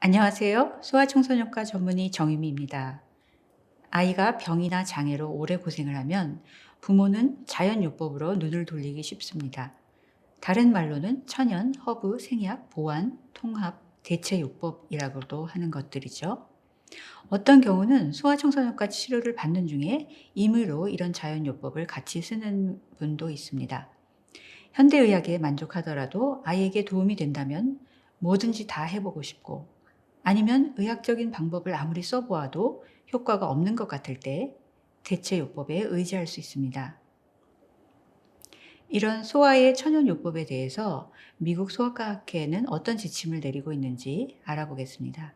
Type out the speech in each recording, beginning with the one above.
안녕하세요. 소아청소년과 전문의 정유미입니다. 아이가 병이나 장애로 오래 고생을 하면 부모는 자연요법으로 눈을 돌리기 쉽습니다. 다른 말로는 천연, 허브, 생약, 보완, 통합, 대체요법이라고도 하는 것들이죠. 어떤 경우는 소아청소년과 치료를 받는 중에 임의로 이런 자연요법을 같이 쓰는 분도 있습니다. 현대의학에 만족하더라도 아이에게 도움이 된다면 뭐든지 다 해보고 싶고, 아니면 의학적인 방법을 아무리 써보아도 효과가 없는 것 같을 때 대체요법에 의지할 수 있습니다. 이런 소아의 천연요법에 대해서 미국 소아과학회는 어떤 지침을 내리고 있는지 알아보겠습니다.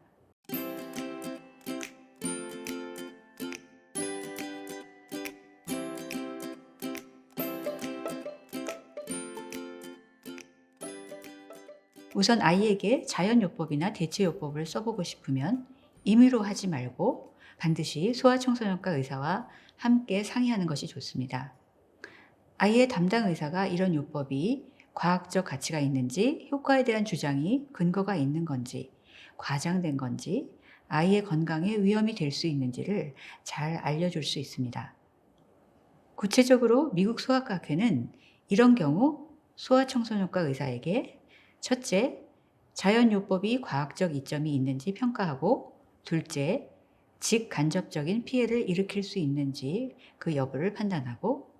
우선 아이에게 자연요법이나 대체요법을 써보고 싶으면 임의로 하지 말고 반드시 소아청소년과 의사와 함께 상의하는 것이 좋습니다. 아이의 담당 의사가 이런 요법이 과학적 가치가 있는지, 효과에 대한 주장이 근거가 있는 건지, 과장된 건지, 아이의 건강에 위험이 될 수 있는지를 잘 알려줄 수 있습니다. 구체적으로 미국 소아과학회는 이런 경우 소아청소년과 의사에게 첫째, 자연요법이 과학적 이점이 있는지 평가하고, 둘째, 직간접적인 피해를 일으킬 수 있는지 그 여부를 판단하고,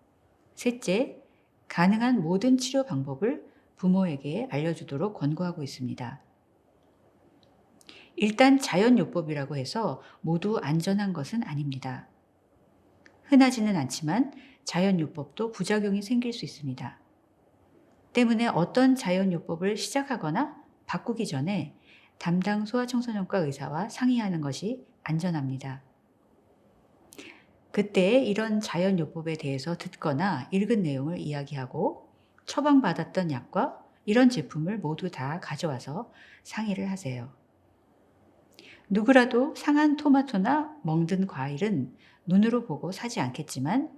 셋째, 가능한 모든 치료 방법을 부모에게 알려주도록 권고하고 있습니다. 일단 자연요법이라고 해서 모두 안전한 것은 아닙니다. 흔하지는 않지만 자연요법도 부작용이 생길 수 있습니다. 때문에 어떤 자연요법을 시작하거나 바꾸기 전에 담당 소아청소년과 의사와 상의하는 것이 안전합니다. 그때 이런 자연요법에 대해서 듣거나 읽은 내용을 이야기하고 처방받았던 약과 이런 제품을 모두 다 가져와서 상의를 하세요. 누구라도 상한 토마토나 멍든 과일은 눈으로 보고 사지 않겠지만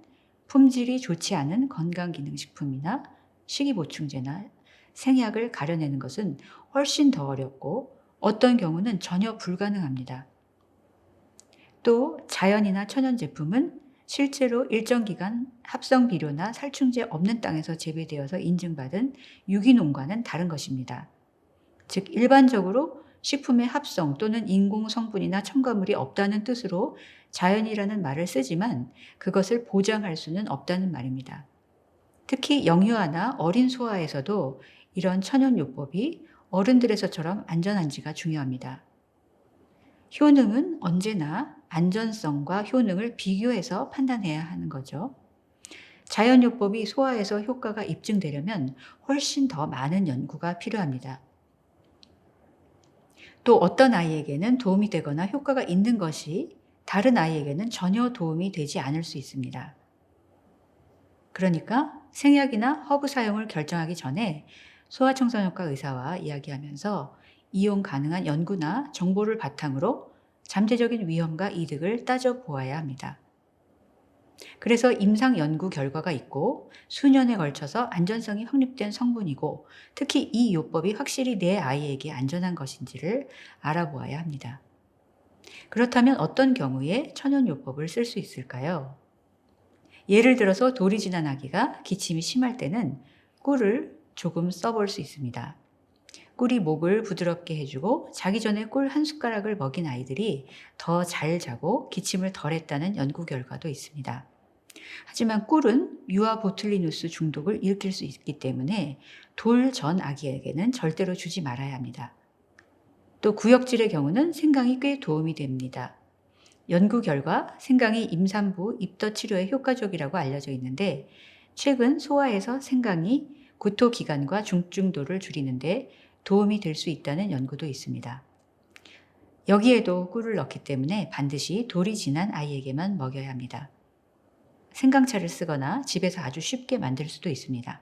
품질이 좋지 않은 건강기능식품이나 식이보충제나 생약을 가려내는 것은 훨씬 더 어렵고 어떤 경우는 전혀 불가능합니다. 또 자연이나 천연 제품은 실제로 일정 기간 합성 비료나 살충제 없는 땅에서 재배되어서 인증받은 유기농과는 다른 것입니다. 즉 일반적으로 식품의 합성 또는 인공 성분이나 첨가물이 없다는 뜻으로 자연이라는 말을 쓰지만 그것을 보장할 수는 없다는 말입니다. 특히 영유아나 어린 소아에서도 이런 천연요법이 어른들에서처럼 안전한지가 중요합니다. 효능은 언제나 안전성과 효능을 비교해서 판단해야 하는 거죠. 자연요법이 소아에서 효과가 입증되려면 훨씬 더 많은 연구가 필요합니다. 또 어떤 아이에게는 도움이 되거나 효과가 있는 것이 다른 아이에게는 전혀 도움이 되지 않을 수 있습니다. 그러니까 생약이나 허브 사용을 결정하기 전에 소아청소년과 의사와 이야기하면서 이용 가능한 연구나 정보를 바탕으로 잠재적인 위험과 이득을 따져보아야 합니다. 그래서 임상 연구 결과가 있고 수년에 걸쳐서 안전성이 확립된 성분이고 특히 이 요법이 확실히 내 아이에게 안전한 것인지를 알아보아야 합니다. 그렇다면 어떤 경우에 천연요법을 쓸 수 있을까요? 예를 들어서 돌이 지난 아기가 기침이 심할 때는 꿀을 조금 써볼 수 있습니다. 꿀이 목을 부드럽게 해주고 자기 전에 꿀 한 숟가락을 먹인 아이들이 더 잘 자고 기침을 덜 했다는 연구 결과도 있습니다. 하지만 꿀은 유아 보툴리누스 중독을 일으킬 수 있기 때문에 돌 전 아기에게는 절대로 주지 말아야 합니다. 또 구역질의 경우는 생강이 꽤 도움이 됩니다. 연구 결과 생강이 임산부 입덧 치료에 효과적이라고 알려져 있는데 최근 소아에서 생강이 구토 기간과 중증도를 줄이는데 도움이 될 수 있다는 연구도 있습니다. 여기에도 꿀을 넣기 때문에 반드시 돌이 지난 아이에게만 먹여야 합니다. 생강차를 쓰거나 집에서 아주 쉽게 만들 수도 있습니다.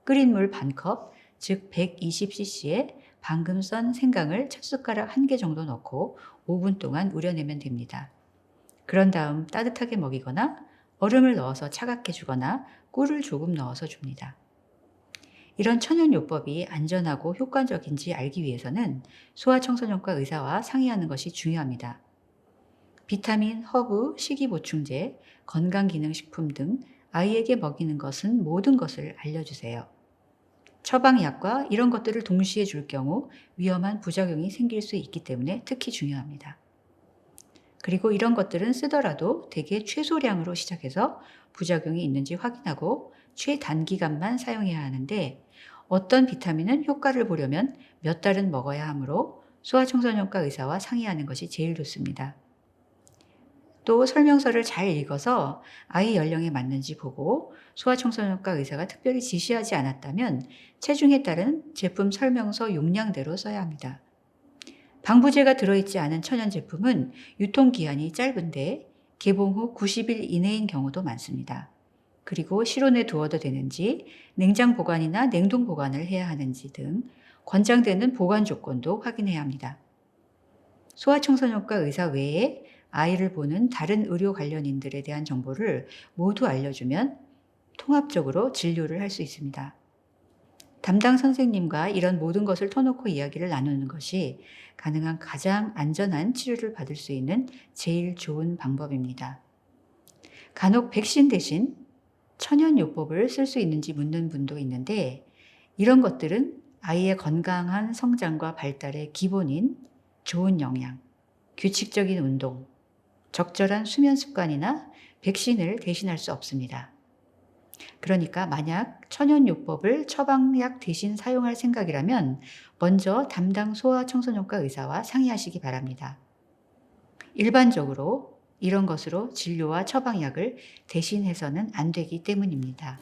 끓인 물 반컵, 즉 120cc에 방금 썬 생강을 첫 숟가락 1개 정도 넣고 5분 동안 우려내면 됩니다. 그런 다음 따뜻하게 먹이거나 얼음을 넣어서 차갑게 주거나 꿀을 조금 넣어서 줍니다. 이런 천연요법이 안전하고 효과적인지 알기 위해서는 소아청소년과 의사와 상의하는 것이 중요합니다. 비타민, 허브, 식이보충제, 건강기능식품 등 아이에게 먹이는 것은 모든 것을 알려주세요. 처방약과 이런 것들을 동시에 줄 경우 위험한 부작용이 생길 수 있기 때문에 특히 중요합니다. 그리고 이런 것들은 쓰더라도 대개 최소량으로 시작해서 부작용이 있는지 확인하고 최단기간만 사용해야 하는데 어떤 비타민은 효과를 보려면 몇 달은 먹어야 하므로 소아청소년과 의사와 상의하는 것이 제일 좋습니다. 또 설명서를 잘 읽어서 아이 연령에 맞는지 보고 소아청소년과 의사가 특별히 지시하지 않았다면 체중에 따른 제품 설명서 용량대로 써야 합니다. 방부제가 들어있지 않은 천연 제품은 유통기한이 짧은데 개봉 후 90일 이내인 경우도 많습니다. 그리고 실온에 두어도 되는지, 냉장 보관이나 냉동 보관을 해야 하는지 등 권장되는 보관 조건도 확인해야 합니다. 소아청소년과 의사 외에 아이를 보는 다른 의료 관련인들에 대한 정보를 모두 알려주면 통합적으로 진료를 할 수 있습니다. 담당 선생님과 이런 모든 것을 터놓고 이야기를 나누는 것이 가능한 가장 안전한 치료를 받을 수 있는 제일 좋은 방법입니다. 간혹 백신 대신 천연요법을 쓸 수 있는지 묻는 분도 있는데 이런 것들은 아이의 건강한 성장과 발달의 기본인 좋은 영양, 규칙적인 운동, 적절한 수면 습관이나 백신을 대신할 수 없습니다. 그러니까 만약 천연요법을 처방약 대신 사용할 생각이라면 먼저 담당 소아청소년과 의사와 상의하시기 바랍니다. 일반적으로 이런 것으로 진료와 처방약을 대신해서는 안 되기 때문입니다.